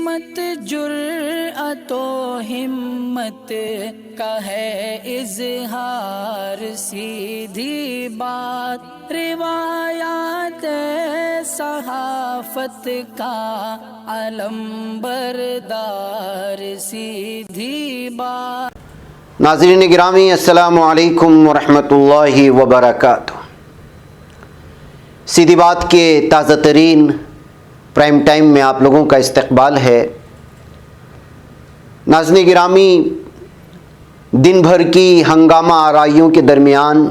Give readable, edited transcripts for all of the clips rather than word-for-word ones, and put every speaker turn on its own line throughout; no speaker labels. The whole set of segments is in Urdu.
عصمت جرأت و ہمت کا ہے اظہار، سیدھی بات روایات صحافت کا علم بردار، سیدھی بات۔
ناظرین گرامی، السلام علیکم ورحمۃ اللہ وبرکاتہ۔ سیدھی بات کے تازہ ترین پرائم ٹائم میں آپ لوگوں کا استقبال ہے۔ ناظرین گرامی، دن بھر کی ہنگامہ آرائیوں کے درمیان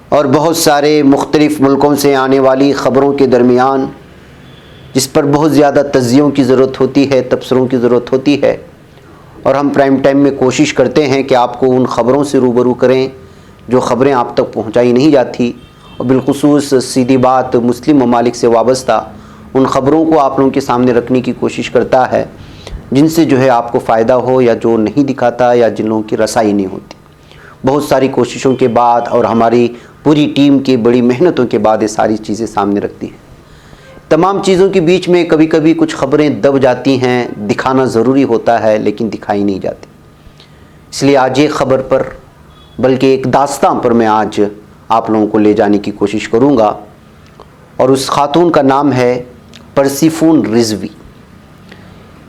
اور بہت سارے مختلف ملکوں سے آنے والی خبروں کے درمیان، جس پر بہت زیادہ تجزیوں کی ضرورت ہوتی ہے، تبصروں کی ضرورت ہوتی ہے، اور ہم پرائم ٹائم میں کوشش کرتے ہیں کہ آپ کو ان خبروں سے روبرو کریں جو خبریں آپ تک پہنچائی نہیں جاتی، اور بالخصوص سیدھی بات مسلم ممالک سے وابستہ ان خبروں کو آپ لوگوں کے سامنے رکھنے کی کوشش کرتا ہے جن سے جو ہے آپ کو فائدہ ہو، یا جو نہیں دکھاتا یا جن لوگوں کی رسائی نہیں ہوتی۔ بہت ساری کوششوں کے بعد اور ہماری پوری ٹیم کی بڑی محنتوں کے بعد یہ ساری چیزیں سامنے رکھتی ہیں۔ تمام چیزوں کے بیچ میں کبھی کبھی کچھ خبریں دب جاتی ہیں، دکھانا ضروری ہوتا ہے لیکن دکھائی نہیں جاتی۔ اس لیے آج ایک خبر پر، بلکہ ایک داستاں پر میں آج آپ لوگوں کو لے جانے کی کوشش کروں گا، اور اس خاتون کا نام ہے پرسیفون رضوی۔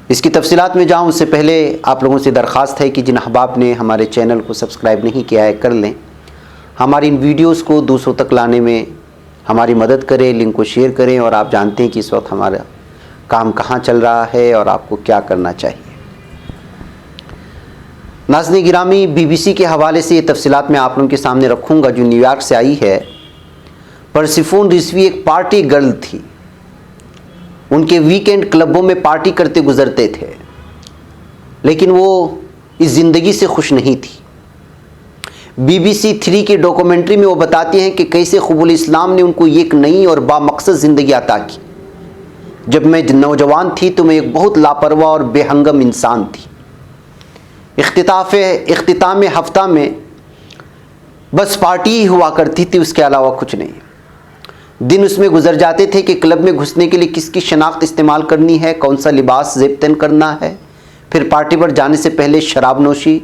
اس کی تفصیلات میں جاؤں اس سے پہلے آپ لوگوں سے درخواست ہے کہ جن احباب نے ہمارے چینل کو سبسکرائب نہیں کیا ہے کر لیں، ہماری ان ویڈیوز کو دوسروں تک لانے میں ہماری مدد کریں، لنک کو شیئر کریں، اور آپ جانتے ہیں کہ اس وقت ہمارا کام کہاں چل رہا ہے اور آپ کو کیا کرنا چاہیے۔ ناظرین گرامی، بی بی سی کے حوالے سے یہ تفصیلات میں آپ لوگوں کے سامنے رکھوں گا جو نیو یارک سے آئی ہے۔ پرسیفون رضوی ایک پارٹی گرل تھی، ان کے ویکینڈ کلبوں میں پارٹی کرتے گزرتے تھے، لیکن وہ اس زندگی سے خوش نہیں تھی۔ بی بی سی 3 کی ڈاکومنٹری میں وہ بتاتی ہیں کہ کیسے خب الاسلام نے ان کو ایک نئی اور بامقصد زندگی عطا کی۔ جب میں نوجوان تھی تو میں ایک بہت لاپرواہ اور بے ہنگم انسان تھی۔ اختتام ہفتہ میں بس پارٹی ہی ہوا کرتی تھی، اس کے علاوہ کچھ نہیں۔ دن اس میں گزر جاتے تھے کہ کلب میں گھسنے کے لیے کس کی شناخت استعمال کرنی ہے، کون سا لباس زیب تن کرنا ہے، پھر پارٹی پر جانے سے پہلے شراب نوشی۔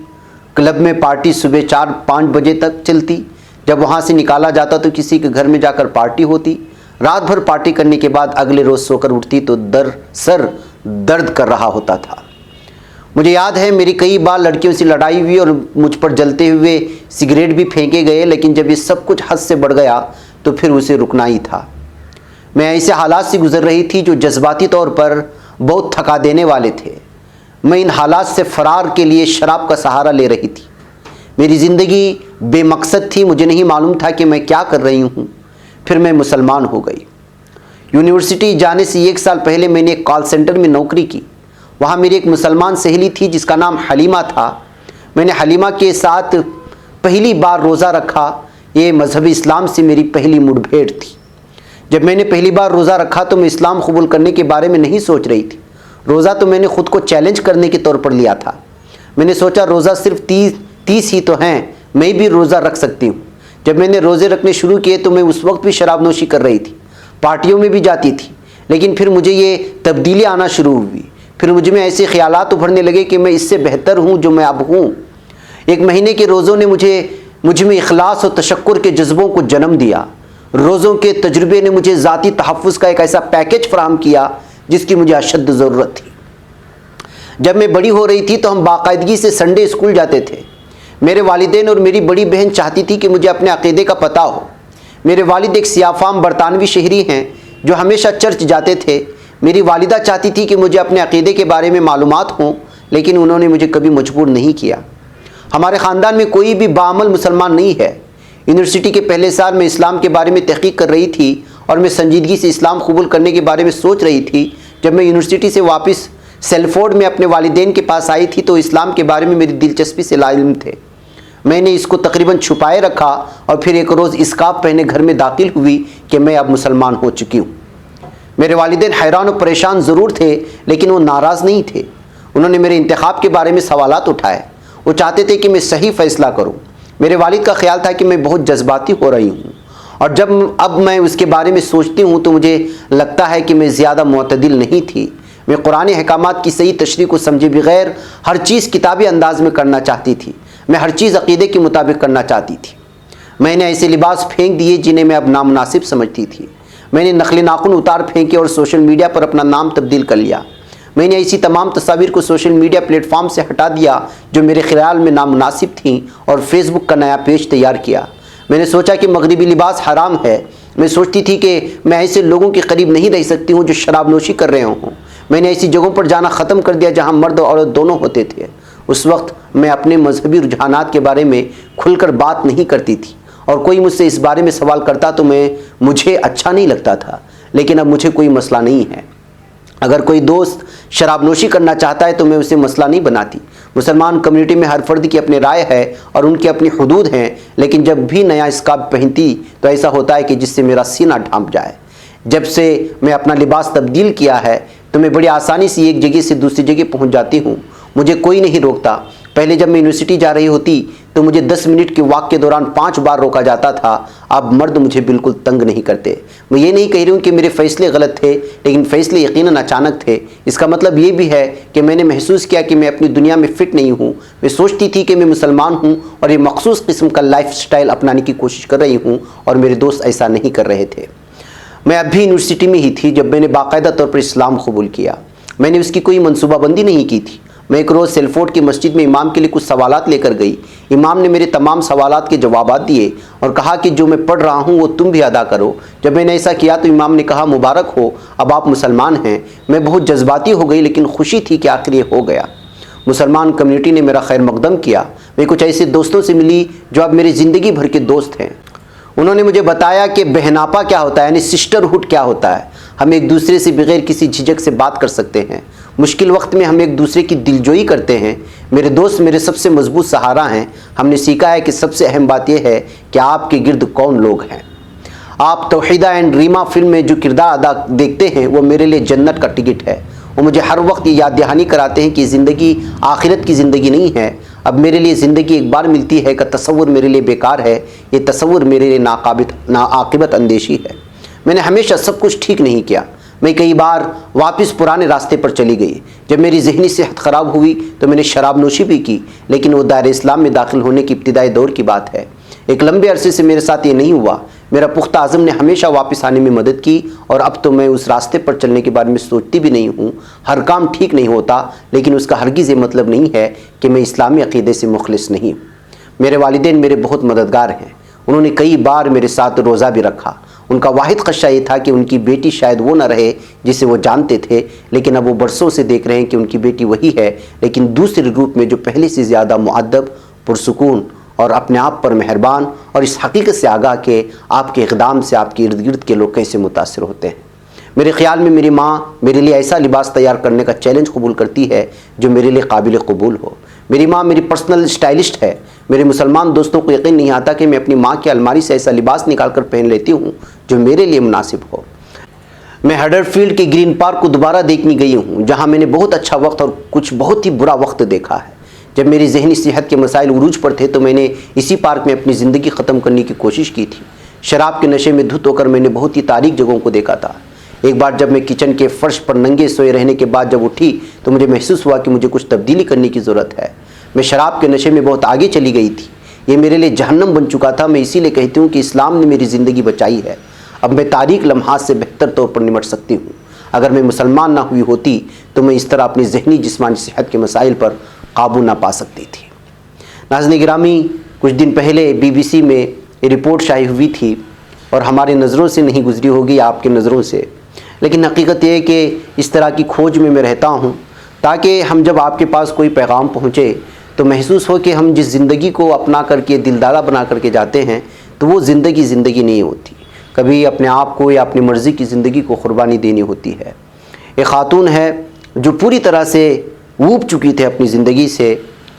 کلب میں پارٹی صبح 4-5 بجے تک چلتی، جب وہاں سے نکالا جاتا تو کسی کے گھر میں جا کر پارٹی ہوتی۔ رات بھر پارٹی کرنے کے بعد اگلے روز سو کر اٹھتی تو سر درد کر رہا ہوتا تھا۔ مجھے یاد ہے میری کئی بار لڑکیوں سے لڑائی ہوئی اور مجھ پر جلتے ہوئے سگریٹ بھی پھینکے گئے، لیکن جب یہ سب کچھ حد سے بڑھ گیا تو پھر اسے رکنا ہی تھا۔ میں ایسے حالات سے گزر رہی تھی جو جذباتی طور پر بہت تھکا دینے والے تھے۔ میں ان حالات سے فرار کے لیے شراب کا سہارا لے رہی تھی۔ میری زندگی بے مقصد تھی، مجھے نہیں معلوم تھا کہ میں کیا کر رہی ہوں۔ پھر میں مسلمان ہو گئی۔ یونیورسٹی جانے سے 1 سال پہلے میں نے ایک کال سینٹر میں نوکری کی۔ وہاں میری ایک مسلمان سہیلی تھی جس کا نام حلیمہ تھا۔ میں نے حلیمہ کے ساتھ پہلی بار روزہ رکھا۔ یہ مذہب اسلام سے میری پہلی مڑ بھیڑ تھی۔ جب میں نے پہلی بار روزہ رکھا تو میں اسلام قبول کرنے کے بارے میں نہیں سوچ رہی تھی۔ روزہ تو میں نے خود کو چیلنج کرنے کے طور پر لیا تھا۔ میں نے سوچا روزہ صرف 30 ہی تو ہیں، میں بھی روزہ رکھ سکتی ہوں۔ جب میں نے روزے رکھنے شروع کیے تو میں اس وقت بھی شراب نوشی کر رہی تھی، پارٹیوں میں بھی جاتی تھی، لیکن پھر مجھے یہ تبدیلی آنا شروع ہوئی۔ پھر مجھ میں ایسے خیالات ابھرنے لگے کہ میں اس سے بہتر ہوں جو میں اب ہوں۔ 1 مہینے کے روزوں نے مجھ میں اخلاص اور تشکر کے جذبوں کو جنم دیا۔ روزوں کے تجربے نے مجھے ذاتی تحفظ کا ایک ایسا پیکیج فراہم کیا جس کی مجھے اشد ضرورت تھی۔ جب میں بڑی ہو رہی تھی تو ہم باقاعدگی سے سنڈے اسکول جاتے تھے۔ میرے والدین اور میری بڑی بہن چاہتی تھی کہ مجھے اپنے عقیدے کا پتہ ہو۔ میرے والد ایک سیاہ فام برطانوی شہری ہیں جو ہمیشہ چرچ جاتے تھے۔ میری والدہ چاہتی تھی کہ مجھے اپنے عقیدے کے بارے میں معلومات ہوں، لیکن انہوں نے مجھے کبھی مجبور نہیں کیا۔ ہمارے خاندان میں کوئی بھی باعمل مسلمان نہیں ہے۔ یونیورسٹی کے پہلے سال میں اسلام کے بارے میں تحقیق کر رہی تھی اور میں سنجیدگی سے اسلام قبول کرنے کے بارے میں سوچ رہی تھی۔ جب میں یونیورسٹی سے واپس سیلفورڈ میں اپنے والدین کے پاس آئی تھی تو اسلام کے بارے میں میری دلچسپی سے لاعلم تھے۔ میں نے اس کو تقریباً چھپائے رکھا اور پھر ایک روز اسکارف پہنے گھر میں داخل ہوئی کہ میں اب مسلمان ہو چکی ہوں۔ میرے والدین حیران و پریشان ضرور تھے لیکن وہ ناراض نہیں تھے۔ انہوں نے میرے انتخاب کے بارے میں سوالات اٹھائے۔ وہ چاہتے تھے کہ میں صحیح فیصلہ کروں۔ میرے والد کا خیال تھا کہ میں بہت جذباتی ہو رہی ہوں، اور اب میں اس کے بارے میں سوچتی ہوں تو مجھے لگتا ہے کہ میں زیادہ معتدل نہیں تھی۔ میں قرآن احکامات کی صحیح تشریح کو سمجھے بغیر ہر چیز کتابی انداز میں کرنا چاہتی تھی، میں ہر چیز عقیدے کے مطابق کرنا چاہتی تھی۔ میں نے ایسے لباس پھینک دیے جنہیں میں اب نامناسب سمجھتی تھی، میں نے نقل ناخن اتار پھینکے اور سوشل میڈیا پر اپنا نام تبدیل کر لیا، میں نے ایسی تمام تصاویر کو سوشل میڈیا پلیٹ فارم سے ہٹا دیا جو میرے خیال میں نامناسب تھیں اور فیس بک کا نیا پیج تیار کیا۔ میں نے سوچا کہ مغربی لباس حرام ہے، میں سوچتی تھی کہ میں ایسے لوگوں کے قریب نہیں رہ سکتی ہوں جو شراب نوشی کر رہے ہوں۔ میں نے ایسی جگہوں پر جانا ختم کر دیا جہاں مرد اور عورت دونوں ہوتے تھے۔ اس وقت میں اپنے مذہبی رجحانات کے بارے میں کھل کر بات نہیں کرتی تھی، اور کوئی مجھ سے اس بارے میں سوال کرتا تو مجھے اچھا نہیں لگتا تھا، لیکن اب مجھے کوئی مسئلہ نہیں ہے۔ اگر کوئی دوست شراب نوشی کرنا چاہتا ہے تو میں اسے مسئلہ نہیں بناتی۔ مسلمان کمیونٹی میں ہر فرد کی اپنی رائے ہے اور ان کی اپنی حدود ہیں، لیکن جب بھی نیا اسکارف پہنتی تو ایسا ہوتا ہے کہ جس سے میرا سینہ ڈھانپ جائے۔ جب سے میں اپنا لباس تبدیل کیا ہے تو میں بڑی آسانی سے ایک جگہ سے دوسری جگہ پہنچ جاتی ہوں، مجھے کوئی نہیں روکتا۔ پہلے جب میں یونیورسٹی جا رہی ہوتی تو مجھے 10 منٹ کے واک کے دوران 5 بار روکا جاتا تھا، اب مرد مجھے بالکل تنگ نہیں کرتے۔ میں یہ نہیں کہہ رہی ہوں کہ میرے فیصلے غلط تھے، لیکن فیصلے یقیناً اچانک تھے۔ اس کا مطلب یہ بھی ہے کہ میں نے محسوس کیا کہ میں اپنی دنیا میں فٹ نہیں ہوں۔ میں سوچتی تھی کہ میں مسلمان ہوں اور یہ مخصوص قسم کا لائف سٹائل اپنانے کی کوشش کر رہی ہوں، اور میرے دوست ایسا نہیں کر رہے تھے۔ میں اب بھی یونیورسٹی میں ہی تھی جب میں نے باقاعدہ طور پر اسلام قبول کیا۔ میں نے اس کی کوئی منصوبہ بندی نہیں کی تھی۔ میں ایک روز سیلفورڈ کی مسجد میں امام کے لیے کچھ سوالات لے کر گئی۔ امام نے میرے تمام سوالات کے جوابات دیے اور کہا کہ جو میں پڑھ رہا ہوں وہ تم بھی ادا کرو۔ جب میں نے ایسا کیا تو امام نے کہا مبارک ہو، اب آپ مسلمان ہیں۔ میں بہت جذباتی ہو گئی، لیکن خوشی تھی کہ آخر یہ ہو گیا۔ مسلمان کمیونٹی نے میرا خیر مقدم کیا۔ میں کچھ ایسے دوستوں سے ملی جو اب میری زندگی بھر کے دوست ہیں۔ انہوں نے مجھے بتایا کہ بہناپا کیا ہوتا ہے، یعنی سسٹرہڈ کیا ہوتا ہے۔ ہم ایک دوسرے سے بغیر کسی جھجک سے بات کر سکتے ہیں۔ مشکل وقت میں ہم ایک دوسرے کی دلجوئی کرتے ہیں۔ میرے دوست میرے سب سے مضبوط سہارا ہیں۔ ہم نے سیکھا ہے کہ سب سے اہم بات یہ ہے کہ آپ کے گرد کون لوگ ہیں۔ آپ توحیدہ اینڈ ریما فلم میں جو کردار ادا دیکھتے ہیں وہ میرے لیے جنت کا ٹکٹ ہے۔ وہ مجھے ہر وقت یہ یاد دہانی کراتے ہیں کہ زندگی آخرت کی زندگی نہیں ہے۔ اب میرے لیے زندگی ایک بار ملتی ہے کا تصور میرے لیے بیکار ہے۔ یہ تصور میرے لیے ناعاقبت اندیشی ہے۔ میں نے ہمیشہ سب کچھ ٹھیک نہیں کیا۔ میں کئی بار واپس پرانے راستے پر چلی گئی۔ جب میری ذہنی صحت خراب ہوئی تو میں نے شراب نوشی بھی کی، لیکن وہ دائرہ اسلام میں داخل ہونے کی ابتدائی دور کی بات ہے۔ ایک لمبے عرصے سے میرے ساتھ یہ نہیں ہوا۔ میرا پختہ عزم نے ہمیشہ واپس آنے میں مدد کی، اور اب تو میں اس راستے پر چلنے کے بارے میں سوچتی بھی نہیں ہوں۔ ہر کام ٹھیک نہیں ہوتا، لیکن اس کا ہرگز یہ مطلب نہیں ہے کہ میں اسلامی عقیدے سے مخلص نہیں ہوں۔ میرے والدین میرے بہت مددگار ہیں۔ انہوں نے کئی بار میرے ساتھ روزہ بھی رکھا۔ ان کا واحد خدشہ یہ تھا کہ ان کی بیٹی شاید وہ نہ رہے جسے وہ جانتے تھے، لیکن اب وہ برسوں سے دیکھ رہے ہیں کہ ان کی بیٹی وہی ہے، لیکن دوسرے روپ میں جو پہلے سے زیادہ مؤدب، پرسکون اور اپنے آپ پر مہربان، اور اس حقیقت سے آگاہ کہ آپ کے اقدام سے آپ کے ارد گرد کے لوگ کیسے متاثر ہوتے ہیں۔ میرے خیال میں میری ماں میرے لیے ایسا لباس تیار کرنے کا چیلنج قبول کرتی ہے جو میرے لیے قابل قبول ہو۔ میری ماں میری پرسنل اسٹائلسٹ ہے۔ میرے مسلمان دوستوں کو یقین نہیں آتا کہ میں اپنی ماں کی الماری سے ایسا لباس نکال کر پہن لیتی ہوں جو میرے لیے مناسب ہو۔ میں ہڈرفیلڈ کے گرین پارک کو دوبارہ دیکھنے گئی ہوں، جہاں میں نے بہت اچھا وقت اور کچھ بہت ہی برا وقت دیکھا ہے۔ جب میری ذہنی صحت کے مسائل عروج پر تھے تو میں نے اسی پارک میں اپنی زندگی ختم کرنے کی کوشش کی تھی۔ شراب کے نشے میں دھت ہو کر میں نے بہت ہی تاریک جگہوں کو دیکھا تھا۔ ایک بار جب میں کچن کے فرش پر ننگے سوئے رہنے کے بعد جب اٹھی تو مجھے محسوس ہوا کہ مجھے کچھ تبدیلی کرنے کی ضرورت ہے۔ میں شراب کے نشے میں بہت آگے چلی گئی تھی۔ یہ میرے لیے جہنم بن چکا تھا۔ میں اسی لیے کہتی ہوں کہ اسلام نے میری زندگی بچائی ہے۔ اب میں تاریک لمحات سے بہتر طور پر نمٹ سکتی ہوں۔ اگر میں مسلمان نہ ہوئی ہوتی تو میں اس طرح اپنی ذہنی جسمانی صحت کے مسائل پر قابو نہ پا سکتی تھی۔ ناظرین گرامی، کچھ دن پہلے BBC میں یہ رپورٹ شائع ہوئی تھی اور ہماری نظروں سے نہیں گزری ہوگی، آپ کے نظروں سے، لیکن حقیقت یہ ہے کہ اس طرح کی کھوج میں رہتا ہوں تاکہ ہم جب آپ کے پاس کوئی پیغام پہنچے تو محسوس ہو کہ ہم جس زندگی کو اپنا کر کے دلدادہ بنا کر کے جاتے ہیں تو وہ زندگی نہیں ہوتی۔ کبھی اپنے آپ کو یا اپنی مرضی کی زندگی کو قربانی دینی ہوتی ہے۔ ایک خاتون ہے جو پوری طرح سے اوب چکی تھی اپنی زندگی سے،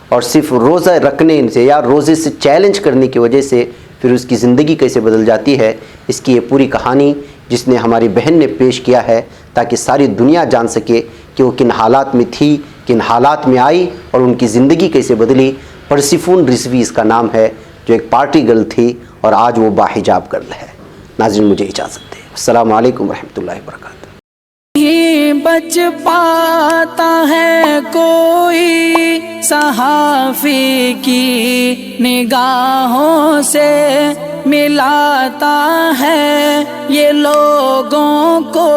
اور صرف روزہ رکھنے سے یا روزے سے چیلنج کرنے کی وجہ سے پھر اس کی زندگی کیسے بدل جاتی ہے، اس کی یہ پوری کہانی جس نے ہماری بہن نے پیش کیا ہے تاکہ ساری دنیا جان سکے کہ وہ کن حالات میں تھی، کن حالات میں آئی اور ان کی زندگی کیسے بدلی۔ پرسیفون رضوی اس کا نام ہے، جو ایک پارٹی گرل تھی اور آج وہ باحجاب گرل ہے۔ ناظرین مجھے اجازت دیں۔ السلام علیکم ورحمۃ اللہ وبرکاتہ۔
بچ پاتا ہے کوئی صحافی کی نگاہوں سے ملاتا ہے یہ لوگوں کو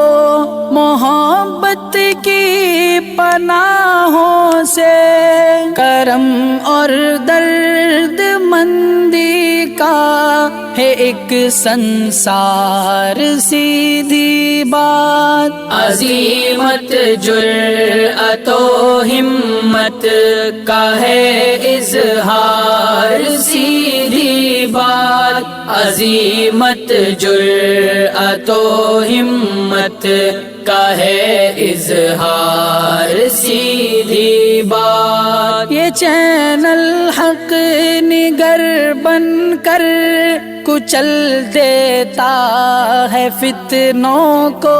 محبت کی پناہوں سے کرم اور درد مندی کا ہے ایک سنسار سیدھی بات عظیمت جرأت و ہمت کا ہے اظہار سیدھی بات عظیمت جرأت و ہمت کا ہے اظہار سیدھی بات یہ چینل حق نگر بن کر کچل دیتا ہے فتنوں کو